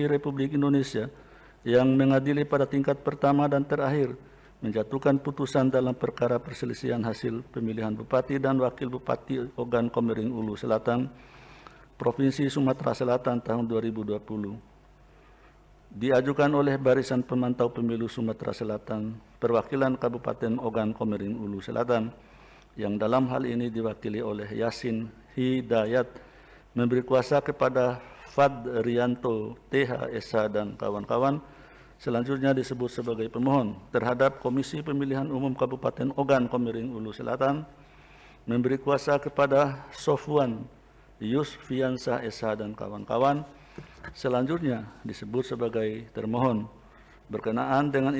Republik Indonesia yang mengadili pada tingkat pertama dan terakhir menjatuhkan putusan dalam perkara perselisihan hasil pemilihan Bupati dan Wakil Bupati Ogan Komering Ulu Selatan, Provinsi Sumatera Selatan tahun 2020. Diajukan oleh Barisan Pemantau Pemilu Sumatera Selatan, Perwakilan Kabupaten Ogan Komering Ulu Selatan, yang dalam hal ini diwakili oleh Yasin Hidayat, memberi kuasa kepada Fadrianto TH SH dan kawan-kawan, selanjutnya disebut sebagai pemohon, terhadap Komisi Pemilihan Umum Kabupaten Ogan Komering Ulu Selatan, memberi kuasa kepada Sofwan Yusfiansah SH dan kawan-kawan, selanjutnya disebut sebagai termohon. Berkenaan dengan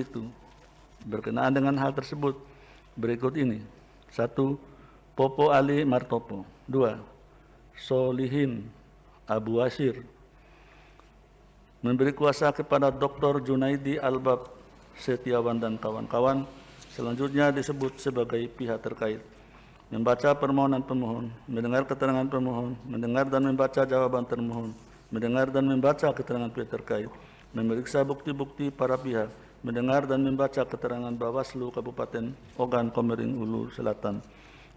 hal tersebut, berikut ini. 1. Popo Ali Martopo. 2. Solihin Abu Wasir. Memberi kuasa kepada Dr. Junaidi Albab Setiawan dan kawan-kawan, selanjutnya disebut sebagai pihak terkait. Membaca permohonan pemohon, mendengar keterangan pemohon, mendengar dan membaca jawaban termohon, mendengar dan membaca keterangan pihak terkait, memeriksa bukti-bukti para pihak, mendengar dan membaca keterangan Bawaslu Kabupaten Ogan Komering Ulu Selatan,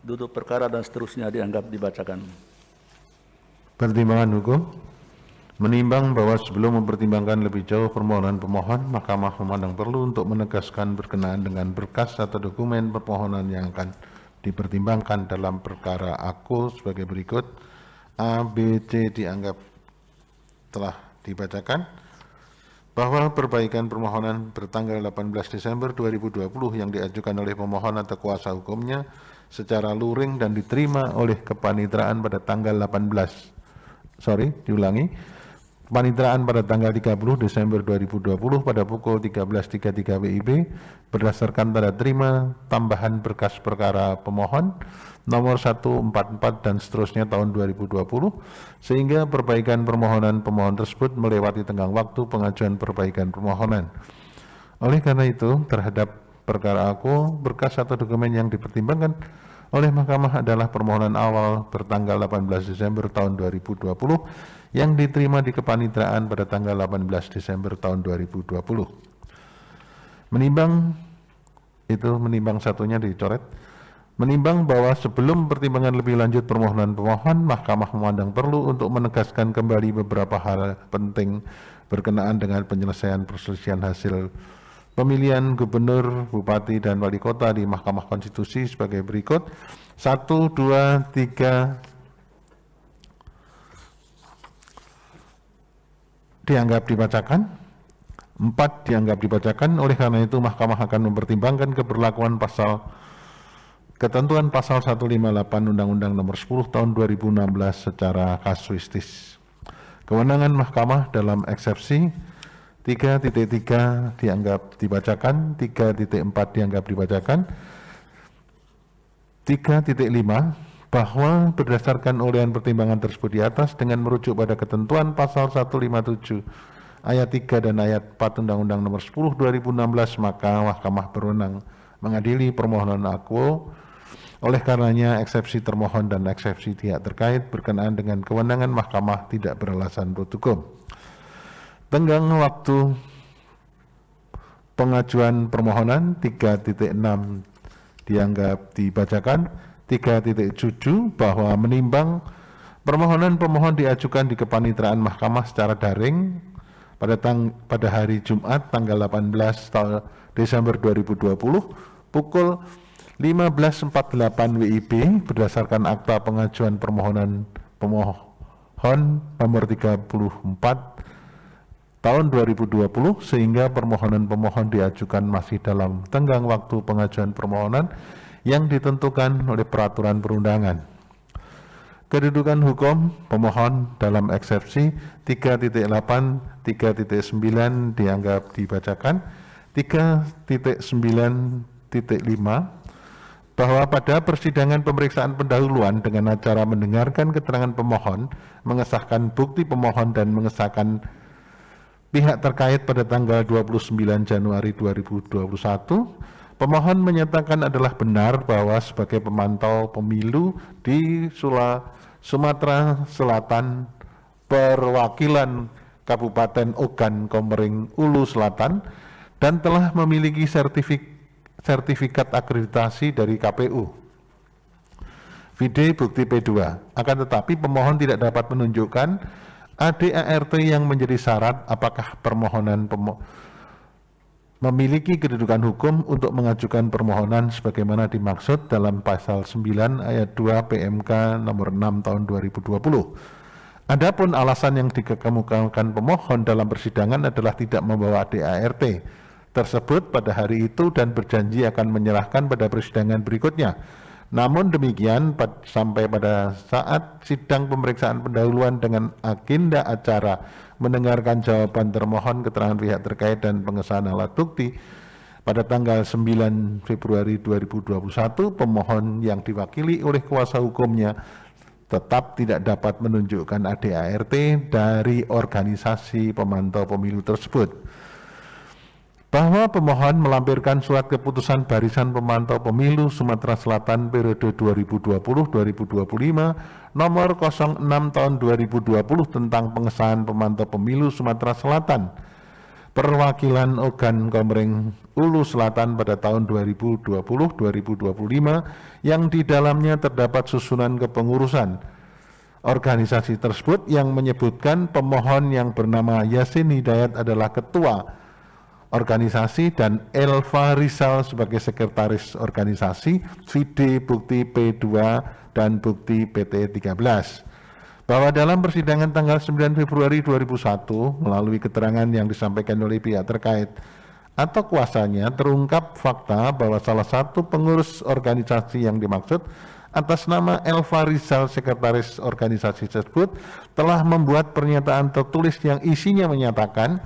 duduk perkara dan seterusnya dianggap dibacakan. Pertimbangan hukum. Menimbang bahwa sebelum mempertimbangkan lebih jauh permohonan pemohon, Mahkamah memandang perlu untuk menegaskan berkenaan dengan berkas atau dokumen permohonan yang akan dipertimbangkan dalam perkara aku sebagai berikut. A, B, C dianggap telah dibacakan. Bahwa perbaikan permohonan bertanggal 18 Desember 2020 yang diajukan oleh pemohon atau kuasa hukumnya secara luring dan diterima oleh kepanitraan pada tanggal Kepanitraan pada tanggal 30 Desember 2020 pada pukul 13.33 WIB berdasarkan tanda terima tambahan berkas perkara pemohon nomor 144 dan seterusnya tahun 2020, sehingga perbaikan permohonan pemohon tersebut melewati tenggang waktu pengajuan perbaikan permohonan. Oleh karena itu, terhadap perkara aku, berkas atau dokumen yang dipertimbangkan oleh Mahkamah adalah permohonan awal bertanggal 18 Desember tahun 2020 yang diterima di kepanitraan pada tanggal 18 Desember tahun 2020. Menimbang satunya dicoret. Menimbang bahwa sebelum pertimbangan lebih lanjut permohonan pemohon, Mahkamah memandang perlu untuk menegaskan kembali beberapa hal penting berkenaan dengan penyelesaian perselisihan hasil pemilihan gubernur, bupati, dan wali kota di Mahkamah Konstitusi sebagai berikut. 1, 2, 3 dianggap dibacakan. 4 dianggap dibacakan. Oleh karena itu, Mahkamah akan mempertimbangkan keberlakuan ketentuan pasal 158 Undang-Undang Nomor 10 Tahun 2016 secara kasuistis. Kewenangan Mahkamah dalam eksepsi 3.3 dianggap dibacakan, 3.4 dianggap dibacakan, 3.5 bahwa berdasarkan urean pertimbangan tersebut di atas dengan merujuk pada ketentuan pasal 157 ayat 3 dan ayat 4 Undang-Undang Nomor 10 2016, maka Mahkamah berwenang mengadili permohonan aku. Oleh karenanya, eksepsi termohon dan eksepsi pihak terkait berkenaan dengan kewenangan Mahkamah tidak beralasan menurut hukum. Tenggang waktu pengajuan permohonan 3.6 dianggap dibacakan. 3.7 bahwa menimbang permohonan pemohon diajukan di kepanitraan Mahkamah secara daring pada hari Jumat tanggal 18 Desember 2020 pukul 15.48 WIB berdasarkan akta pengajuan permohonan pemohon nomor 34 tahun 2020, sehingga permohonan pemohon diajukan masih dalam tenggang waktu pengajuan permohonan yang ditentukan oleh peraturan perundangan. Kedudukan hukum pemohon dalam eksepsi 3.8, 3.9 dianggap dibacakan. 3.9.5 bahwa pada persidangan pemeriksaan pendahuluan dengan acara mendengarkan keterangan pemohon, mengesahkan bukti pemohon dan mengesahkan pihak terkait pada tanggal 29 Januari 2021, pemohon menyatakan adalah benar bahwa sebagai pemantau pemilu di Sumatera Selatan, perwakilan Kabupaten Ogan Komering Ulu Selatan dan telah memiliki sertifikat akreditasi dari KPU. Vide bukti P2. Akan tetapi pemohon tidak dapat menunjukkan ADART yang menjadi syarat apakah permohonan memiliki kedudukan hukum untuk mengajukan permohonan sebagaimana dimaksud dalam pasal 9 ayat 2 PMK nomor 6 tahun 2020. Adapun alasan yang dikemukakan pemohon dalam persidangan adalah tidak membawa ADART tersebut pada hari itu dan berjanji akan menyerahkan pada persidangan berikutnya. Namun demikian, sampai pada saat sidang pemeriksaan pendahuluan dengan agenda acara mendengarkan jawaban termohon, keterangan pihak terkait dan pengesahan alat bukti pada tanggal 9 Februari 2021, pemohon yang diwakili oleh kuasa hukumnya tetap tidak dapat menunjukkan ADART dari organisasi pemantau pemilu tersebut. Bahwa pemohon melampirkan surat keputusan Barisan Pemantau Pemilu Sumatera Selatan periode 2020-2025 nomor 06 tahun 2020 tentang pengesahan pemantau pemilu Sumatera Selatan perwakilan Ogan Komering Ulu Selatan pada tahun 2020-2025 yang di dalamnya terdapat susunan kepengurusan organisasi tersebut yang menyebutkan pemohon yang bernama Yasin Hidayat adalah ketua organisasi dan Elva Rizal sebagai sekretaris organisasi, vide bukti P2 dan bukti PT 13. Bahwa dalam persidangan tanggal 9 Februari 2001 melalui keterangan yang disampaikan oleh pihak terkait atau kuasanya terungkap fakta bahwa salah satu pengurus organisasi yang dimaksud atas nama Elva Rizal sekretaris organisasi tersebut telah membuat pernyataan tertulis yang isinya menyatakan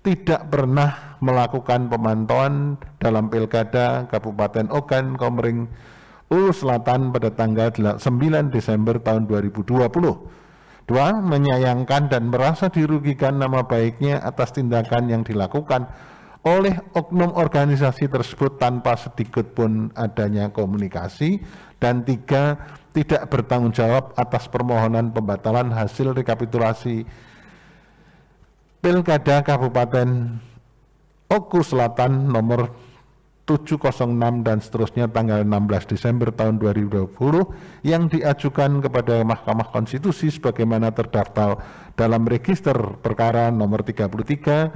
tidak pernah melakukan pemantauan dalam Pilkada Kabupaten Ogan Komering Ulu Selatan pada tanggal 9 Desember tahun 2020. 2. Menyayangkan dan merasa dirugikan nama baiknya atas tindakan yang dilakukan oleh oknum organisasi tersebut tanpa sedikit pun adanya komunikasi. Dan 3. Tidak bertanggung jawab atas permohonan pembatalan hasil rekapitulasi Pilkada Kabupaten Oku Selatan nomor 706 dan seterusnya tanggal 16 Desember tahun 2020 yang diajukan kepada Mahkamah Konstitusi sebagaimana terdaftar dalam register perkara nomor 33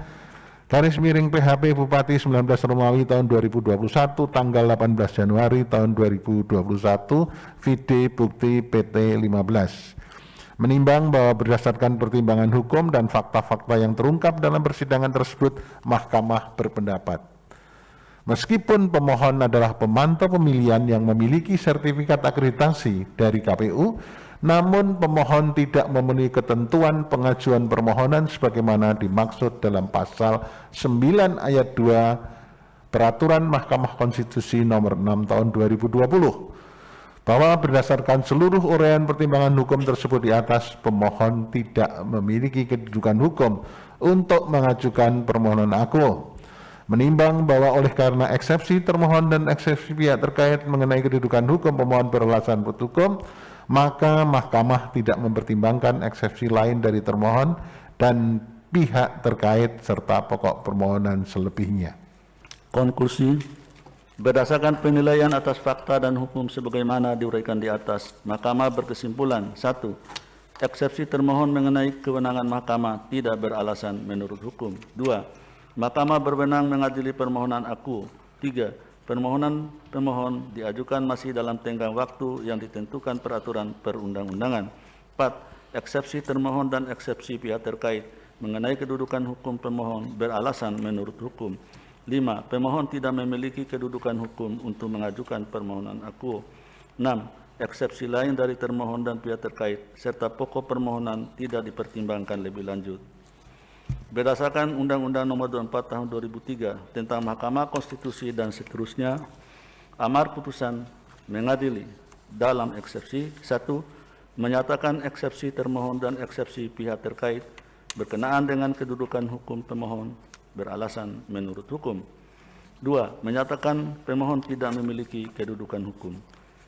/PHP Bupati 19 Romawi tahun 2021 tanggal 18 Januari tahun 2021 vide bukti PT 15. Menimbang bahwa berdasarkan pertimbangan hukum dan fakta-fakta yang terungkap dalam persidangan tersebut, Mahkamah berpendapat meskipun pemohon adalah pemantau pemilihan yang memiliki sertifikat akreditasi dari KPU, namun pemohon tidak memenuhi ketentuan pengajuan permohonan sebagaimana dimaksud dalam pasal 9 ayat 2 Peraturan Mahkamah Konstitusi nomor 6 tahun 2020. Bahwa berdasarkan seluruh uraian pertimbangan hukum tersebut di atas, pemohon tidak memiliki kedudukan hukum untuk mengajukan permohonan aku. Menimbang bahwa oleh karena eksepsi termohon dan eksepsi pihak terkait mengenai kedudukan hukum pemohon beralasan hukum, maka Mahkamah tidak mempertimbangkan eksepsi lain dari termohon dan pihak terkait serta pokok permohonan selebihnya. Konklusi. Berdasarkan penilaian atas fakta dan hukum sebagaimana diuraikan di atas, Mahkamah berkesimpulan 1. Eksepsi termohon mengenai kewenangan Mahkamah tidak beralasan menurut hukum. 2. Mahkamah berwenang mengadili permohonan aku. 3. Permohonan pemohon diajukan masih dalam tenggang waktu yang ditentukan peraturan perundang-undangan. 4. Eksepsi termohon dan eksepsi pihak terkait mengenai kedudukan hukum pemohon beralasan menurut hukum. 5. Pemohon tidak memiliki kedudukan hukum untuk mengajukan permohonan aku. 6. Eksepsi lain dari termohon dan pihak terkait serta pokok permohonan tidak dipertimbangkan lebih lanjut. Berdasarkan Undang-Undang Nomor 24 Tahun 2003 tentang Mahkamah Konstitusi dan seterusnya, amar putusan mengadili dalam eksepsi 1. Menyatakan eksepsi termohon dan eksepsi pihak terkait berkenaan dengan kedudukan hukum pemohon beralasan menurut hukum. 2. Menyatakan pemohon tidak memiliki kedudukan hukum.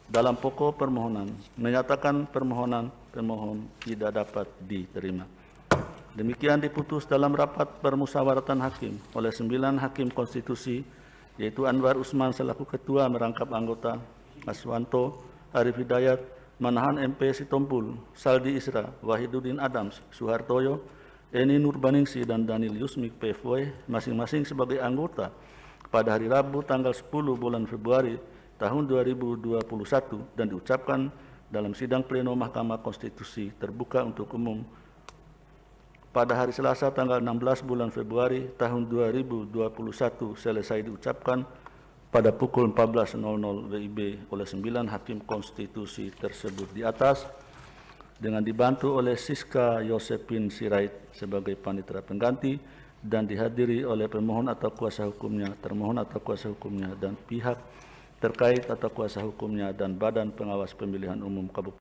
Dalam pokok permohonan, menyatakan permohonan pemohon tidak dapat diterima. Demikian diputus dalam rapat permusyawaratan hakim oleh 9 hakim konstitusi, yaitu Anwar Usman selaku ketua merangkap anggota, Aswanto, Arif Hidayat, Manahan MP Sitompul, Saldi Isra, Wahiduddin Adams, Suhartoyo, Eni Nurbaningsi, dan Daniel Yusmik PFW masing-masing sebagai anggota pada hari Rabu tanggal 10 bulan Februari tahun 2021 dan diucapkan dalam sidang pleno Mahkamah Konstitusi terbuka untuk umum pada hari Selasa tanggal 16 bulan Februari tahun 2021 selesai diucapkan pada pukul 14.00 WIB oleh 9 hakim konstitusi tersebut di atas dengan dibantu oleh Siska Yosepin Sirait sebagai panitera pengganti dan dihadiri oleh pemohon atau kuasa hukumnya, termohon atau kuasa hukumnya, dan pihak terkait atau kuasa hukumnya dan Badan Pengawas Pemilihan Umum Kabupaten